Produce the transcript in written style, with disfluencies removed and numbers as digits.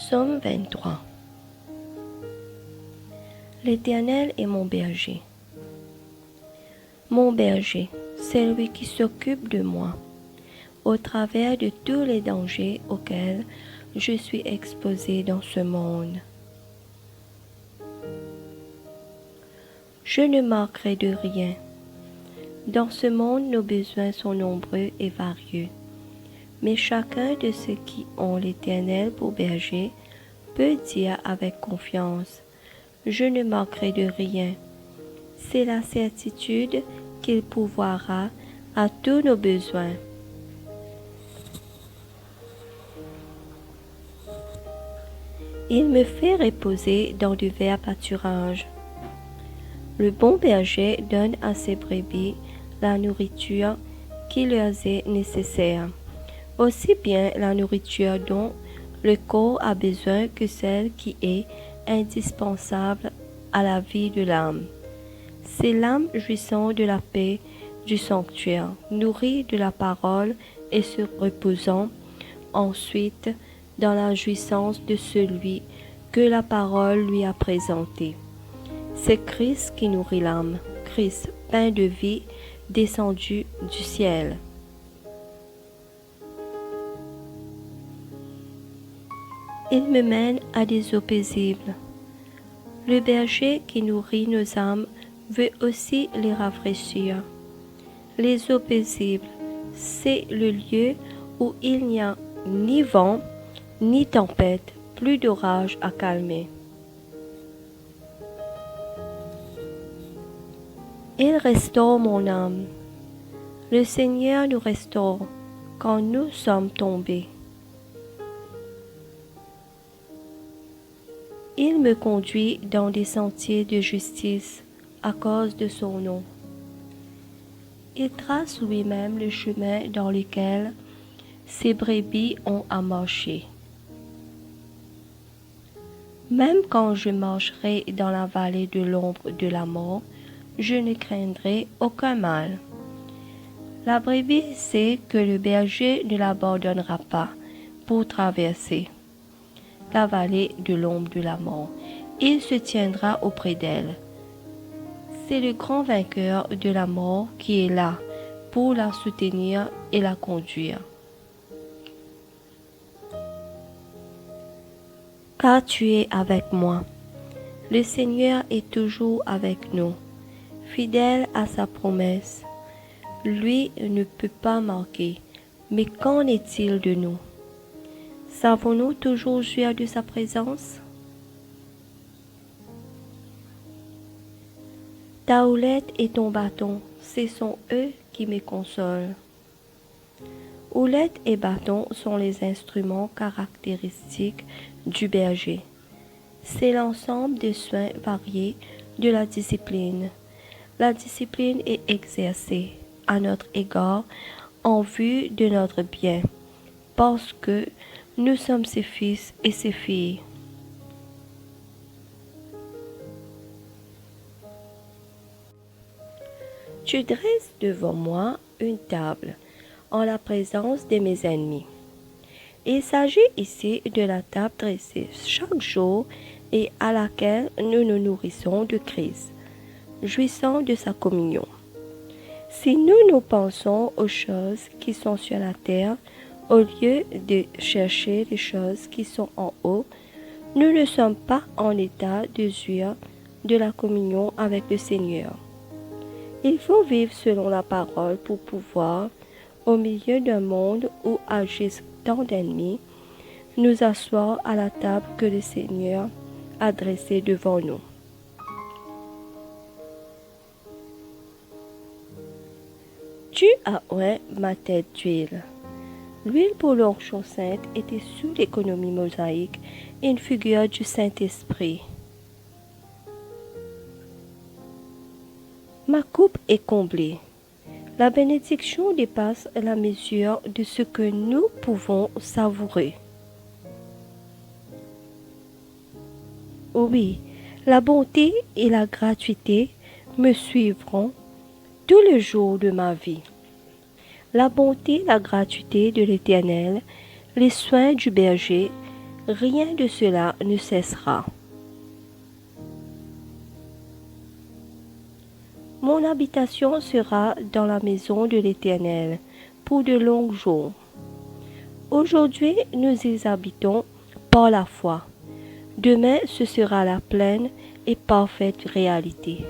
Psaume 23. L'Éternel est mon berger. Mon berger, c'est lui qui s'occupe de moi, au travers de tous les dangers auxquels je suis exposé dans ce monde. Je ne manquerai de rien. Dans ce monde, nos besoins sont nombreux et variés. Mais chacun de ceux qui ont l'Éternel pour berger peut dire avec confiance, « Je ne manquerai de rien ». C'est la certitude qu'il pourvoira à tous nos besoins. Il me fait reposer dans de verts pâturages. Le bon berger donne à ses brebis la nourriture qui leur est nécessaire, aussi bien la nourriture dont le corps a besoin que celle qui est indispensable à la vie de l'âme. C'est l'âme jouissant de la paix du sanctuaire, nourrie de la parole et se reposant ensuite dans la jouissance de celui que la parole lui a présenté. C'est Christ qui nourrit l'âme, Christ, pain de vie, descendu du ciel. Il me mène à des eaux paisibles. Le berger qui nourrit nos âmes veut aussi les rafraîchir. Les eaux paisibles, c'est le lieu où il n'y a ni vent, ni tempête, plus d'orage à calmer. Il restaure mon âme. Le Seigneur nous restaure quand nous sommes tombés. Il me conduit dans des sentiers de justice à cause de son nom. Il trace lui-même le chemin dans lequel ses brebis ont à marcher. Même quand je marcherai dans la vallée de l'ombre de la mort, je ne craindrai aucun mal. La brebis sait que le berger ne l'abandonnera pas pour traverser la vallée de l'ombre de la mort. Il se tiendra auprès d'elle. C'est le grand vainqueur de la mort qui est là pour la soutenir et la conduire. Car tu es avec moi. Le Seigneur est toujours avec nous, fidèle à sa promesse. Lui ne peut pas manquer. Mais qu'en est-il de nous? Savons-nous toujours jouir de sa présence? Ta houlette et ton bâton, ce sont eux qui me consolent. Houlette et bâton sont les instruments caractéristiques du berger. C'est l'ensemble des soins variés de la discipline. La discipline est exercée à notre égard en vue de notre bien, parce que nous sommes ses fils et ses filles. Tu dresses devant moi une table en la présence de mes ennemis. Il s'agit ici de la table dressée chaque jour et à laquelle nous nous nourrissons de Christ, jouissant de sa communion. Si nous pensons aux choses qui sont sur la terre, au lieu de chercher les choses qui sont en haut, nous ne sommes pas en état de jouir de la communion avec le Seigneur. Il faut vivre selon la parole pour pouvoir, au milieu d'un monde où agissent tant d'ennemis, nous asseoir à la table que le Seigneur a dressée devant nous. Tu as oint ma tête d'huile. L'huile pour l'onction sainte était sous l'économie mosaïque une figure du Saint-Esprit. Ma coupe est comblée. La bénédiction dépasse la mesure de ce que nous pouvons savourer. Oui, la bonté et la gratuité me suivront tous les jours de ma vie. La bonté, la gratuité de l'Éternel, les soins du berger, rien de cela ne cessera. Mon habitation sera dans la maison de l'Éternel pour de longs jours. Aujourd'hui, nous y habitons par la foi. Demain, ce sera la pleine et parfaite réalité.